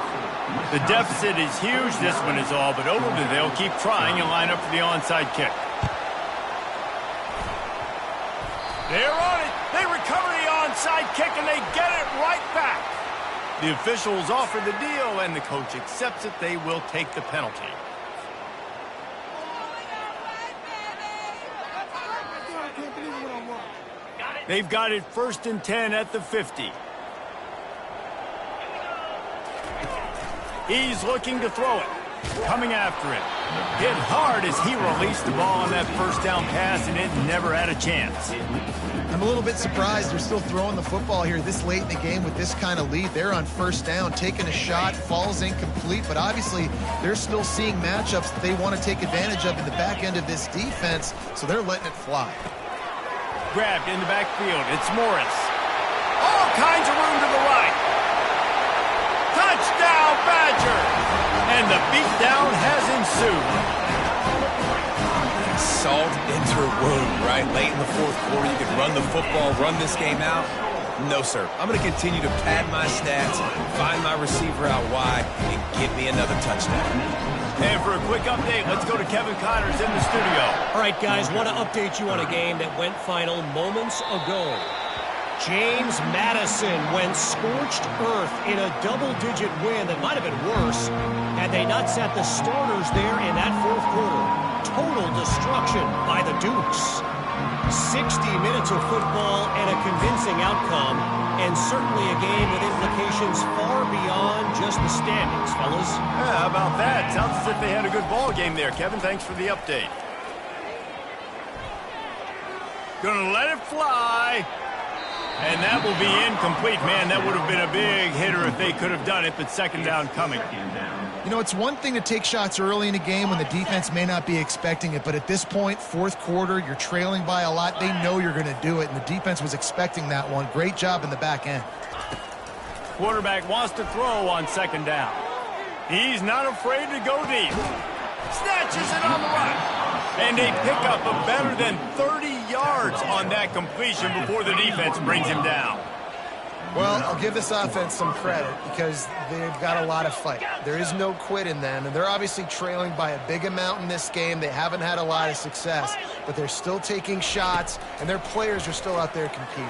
The deficit is huge. This one is all but over, but they'll keep trying and line up for the onside kick. They're on it. They recover the onside kick, and they get it right back. The officials offer the deal, and the coach accepts it. They will take the penalty. They've got it 1st and 10 at the 50. He's looking to throw it. Coming after it. Hit hard as he released the ball on that first down pass, and it never had a chance. I'm a little bit surprised they're still throwing the football here this late in the game with this kind of lead. They're on 1st down, taking a shot, falls incomplete, but obviously they're still seeing matchups that they want to take advantage of in the back end of this defense, so they're letting it fly. Grabbed in the backfield. It's Morris. All kinds of room to the right. Touchdown, Badger! And the beatdown has ensued. Salt into her wound, right? Late in the 4th quarter, you could run the football, run this game out. No, sir. I'm going to continue to pad my stats, find my receiver out wide, and get me another touchdown. And for a quick update, let's go to Kevin Connors in the studio. All right, guys, want to update you on a game that went final moments ago. James Madison went scorched earth in a double-digit win that might have been worse had they not sat the starters there in that 4th quarter. Total destruction by the Dukes. 60 minutes of football and a convincing outcome, and certainly a game with implications far beyond just the standings, fellas. Yeah, how about that? Sounds as if they had a good ball game there. Kevin, thanks for the update. Gonna let it fly. And that will be incomplete. Man, that would have been a big hitter if they could have done it, but 2nd down coming. You know, it's one thing to take shots early in a game when the defense may not be expecting it, but at this point, 4th quarter, you're trailing by a lot. They know you're going to do it, and the defense was expecting that one. Great job in the back end. Quarterback wants to throw on 2nd down. He's not afraid to go deep. Snatches it on the run. And they pick up a better than 30 yards on that completion before the defense brings him down. Well, I'll give this offense some credit because they've got a lot of fight. There is no quit in them, and they're obviously trailing by a big amount in this game. They haven't had a lot of success, but they're still taking shots, and their players are still out there competing.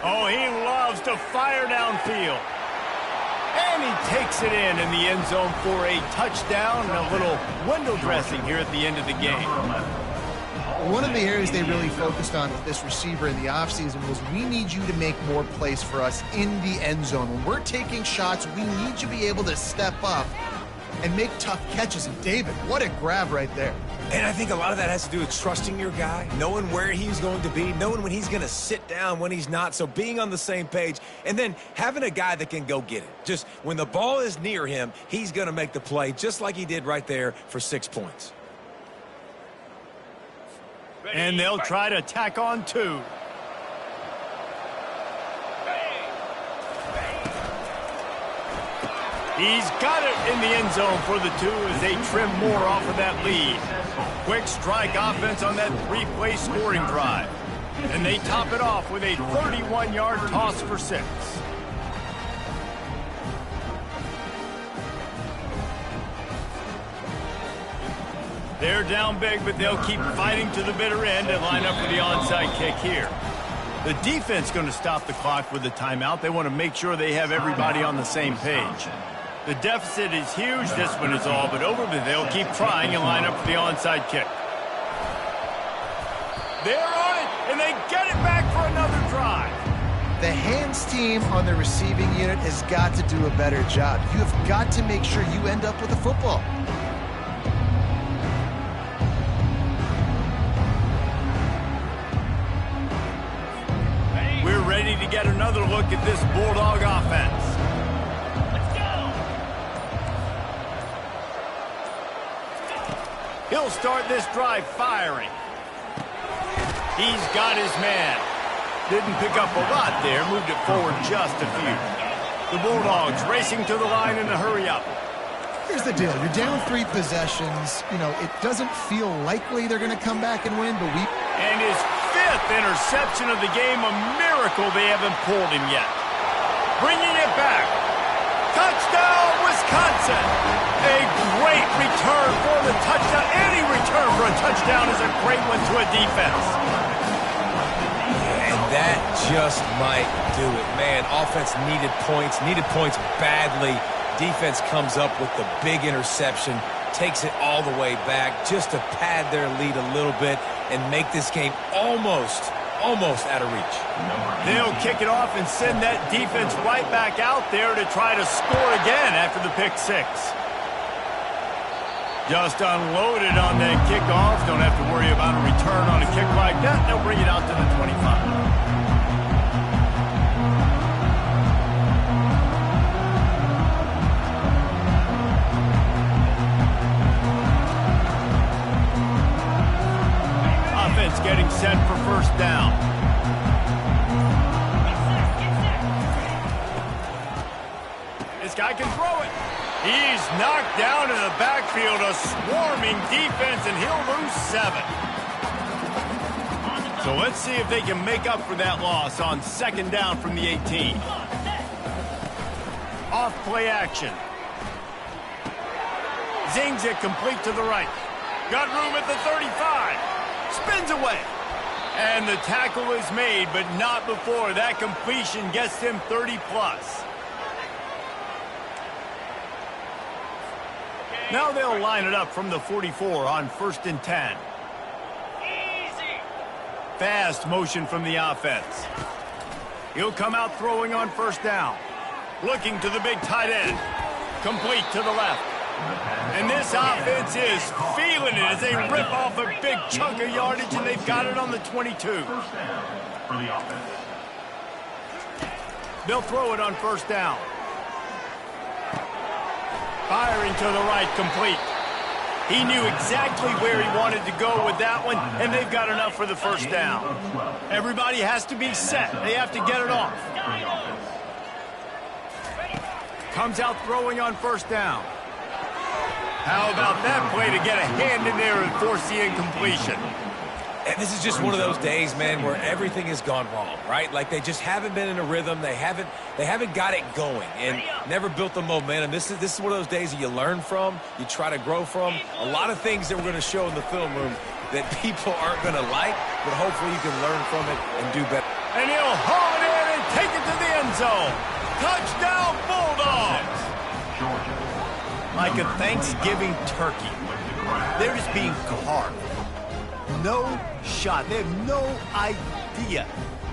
Oh, he loves to fire downfield. And he takes it in the end zone for a touchdown and a little window dressing here at the end of the game. One of the areas they really focused on with this receiver in the offseason was we need you to make more plays for us in the end zone. When we're taking shots, we need you to be able to step up and make tough catches. And David, what a grab right there. And I think a lot of that has to do with trusting your guy, knowing where he's going to be, knowing when he's going to sit down, when he's not. So being on the same page, and then having a guy that can go get it. Just when the ball is near him, he's going to make the play, just like he did right there for 6 points. And they'll try to tack on 2. He's got it in the end zone for the 2 as they trim more off of that lead. Quick strike offense on that 3-play scoring drive. And they top it off with a 31-yard toss for 6. They're down big, but they'll keep fighting to the bitter end and line up for the onside kick here. The defense going to stop the clock with the timeout. They want to make sure they have everybody on the same page. The deficit is huge. This one is all but over, but they'll keep trying and line up for the onside kick. They're on it, and they get it back for another drive. The hands team on the receiving unit has got to do a better job. You have got to make sure you end up with a football. We're ready to get another look at this Bulldog offense. Let's go. He'll start this drive firing. He's got his man. Didn't pick up a lot there, moved it forward just a few. The Bulldogs racing to the line in a hurry-up. Here's the deal. You're down 3 possessions. You know, it doesn't feel likely they're going to come back and win, but And his 5th interception of the game, a miracle they haven't pulled him yet. Bringing it back. Touchdown, Wisconsin! A great return for the touchdown. Any return for a touchdown is a great one to a defense. And that just might do it. Man, offense needed points badly. Defense comes up with the big interception, takes it all the way back just to pad their lead a little bit and make this game almost out of reach. They'll kick it off and send that defense right back out there to try to score again after the pick 6. Just unloaded on that kickoff. Don't have to worry about a return on a kick like that. They'll bring it out to the 25. Offense getting set for first down. This guy can throw it. He's knocked down in the backfield, a swarming defense, and he'll lose 7. So let's see if they can make up for that loss on 2nd down from the 18. Off play action. Zings it complete to the right. Got room at the 35. Spins away. And the tackle is made, but not before that completion gets him 30+. Now they'll line it up from the 44 on 1st and 10. Easy. Fast motion from the offense. He'll come out throwing on 1st down. Looking to the big tight end. Complete to the left. And this offense is feeling it as they rip off a big chunk of yardage, and they've got it on the 22. They'll throw it on 1st down. Firing to the right, complete. He knew exactly where he wanted to go with that one, and they've got enough for the 1st down. Everybody has to be set. They have to get it off. Comes out throwing on 1st down. How about that play to get a hand in there and force the incompletion? And this is just one of those days, man, where everything has gone wrong, right? Like they just haven't been in a rhythm. They haven't got it going and never built the momentum. This is one of those days that you learn from, you try to grow from. A lot of things that we're going to show in the film room that people aren't going to like, but hopefully you can learn from it and do better. And he'll haul it in and take it to the end zone. Touchdown, Bulldogs! Like a Thanksgiving turkey. They're just being carved. No shot. They have no idea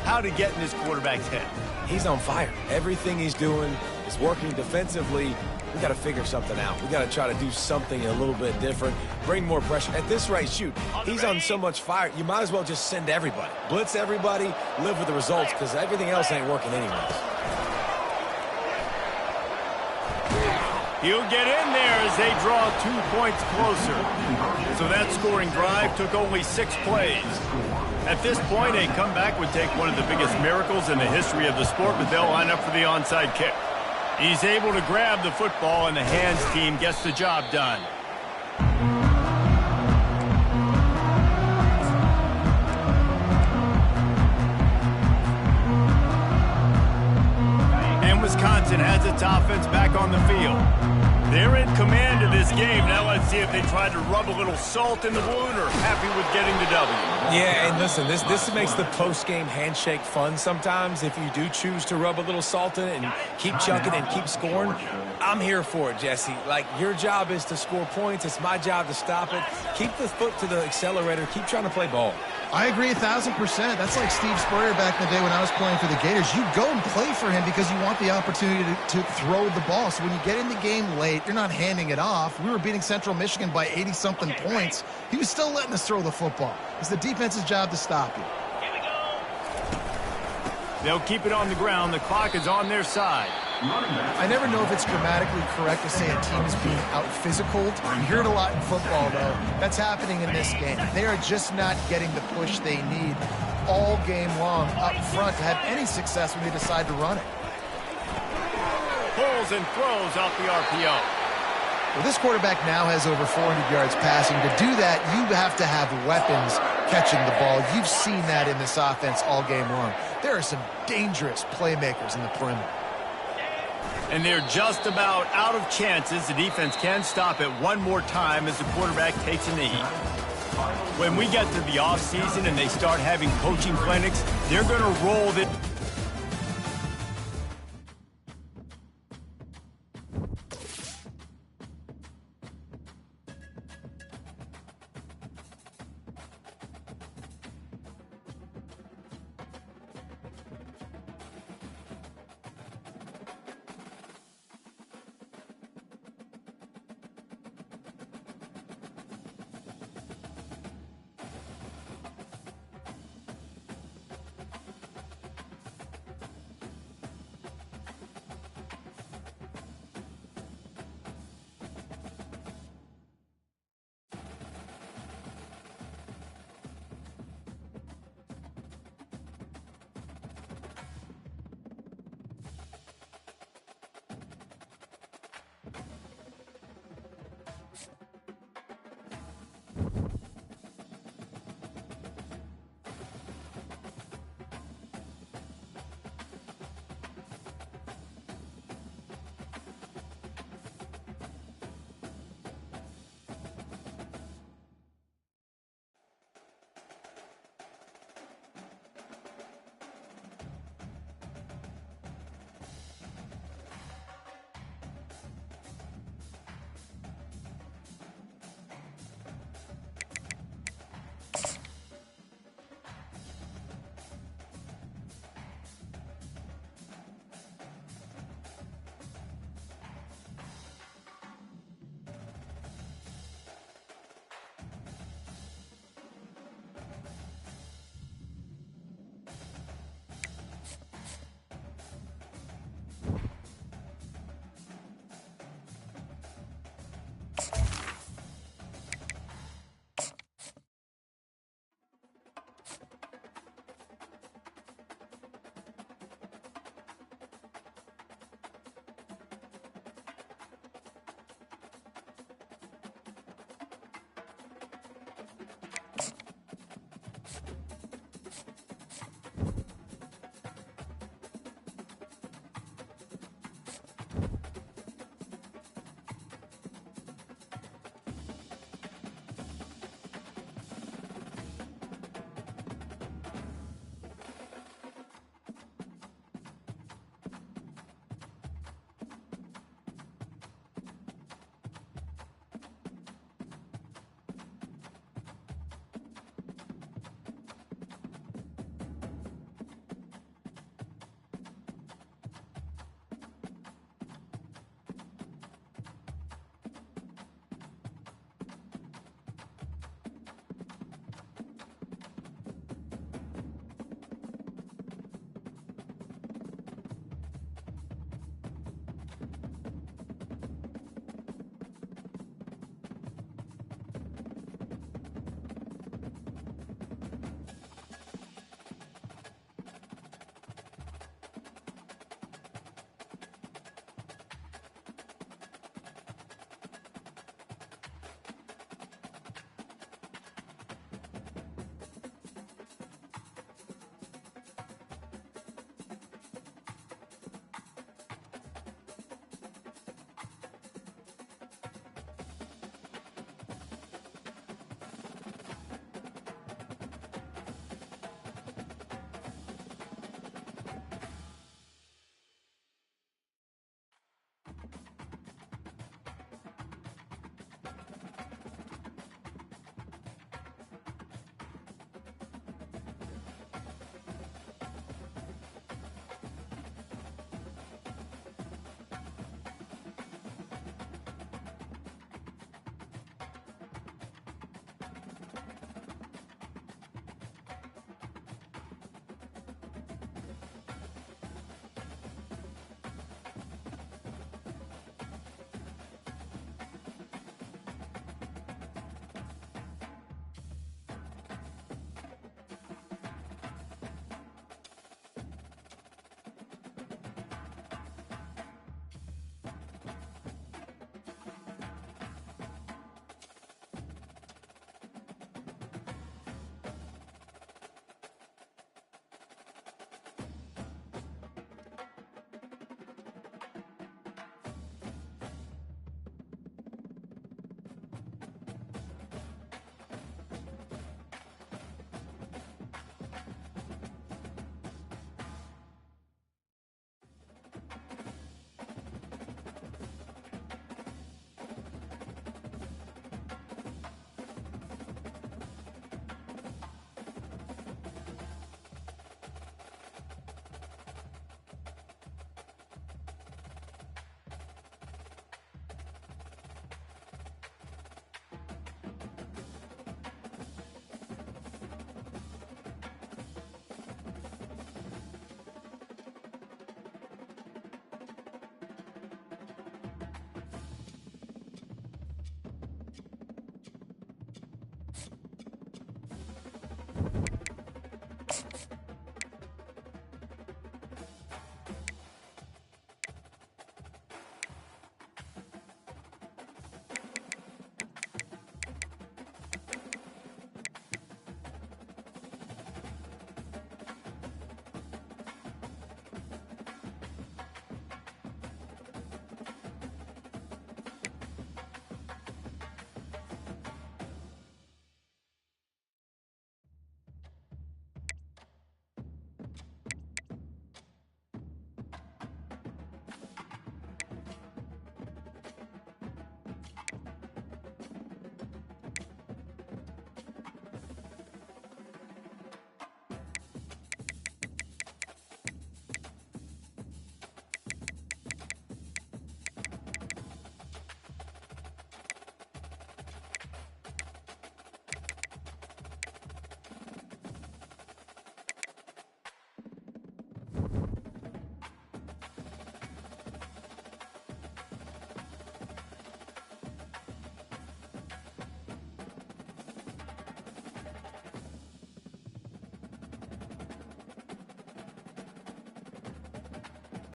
how to get in this quarterback's head. He's on fire. Everything he's doing is working defensively. We got to figure something out. We got to try to do something a little bit different, bring more pressure. At this rate, shoot, he's on so much fire, you might as well just send everybody. Blitz everybody, live with the results, because everything else ain't working anyways. He'll get in there as they draw 2 points closer. So that scoring drive took only 6 plays. At this point, a comeback would take one of the biggest miracles in the history of the sport, but they'll line up for the onside kick. He's able to grab the football, and the hands team gets the job done. And Wisconsin has its offense back on the field. They're in command of this game. Now let's see if they try to rub a little salt in the wound or happy with getting the W. Yeah, and listen, this makes the post-game handshake fun sometimes. If you do choose to rub a little salt in it and keep chucking and keep scoring, I'm here for it, Jesse. Like, your job is to score points. It's my job to stop it. Keep the foot to the accelerator. Keep trying to play ball. I agree 1,000%. That's like Steve Spurrier back in the day when I was playing for the Gators. You go and play for him because you want the opportunity to throw the ball. So when you get in the game late, you're not handing it off. We were beating Central Michigan by 80-something points. He was still letting us throw the football. It's the defense's job to stop you. They'll keep it on the ground. The clock is on their side. I never know if it's grammatically correct to say a team is being out-physicaled. You hear it a lot in football, though. That's happening in this game. They are just not getting the push they need all game long up front to have any success when they decide to run it. Pulls and throws off the RPO. Well, this quarterback now has over 400 yards passing. To do that, you have to have weapons catching the ball. You've seen that in this offense all game long. There are some dangerous playmakers in the perimeter. And they're just about out of chances. The defense can stop it one more time as the quarterback takes a knee. When we get to the offseason and they start having coaching clinics, they're going to roll this.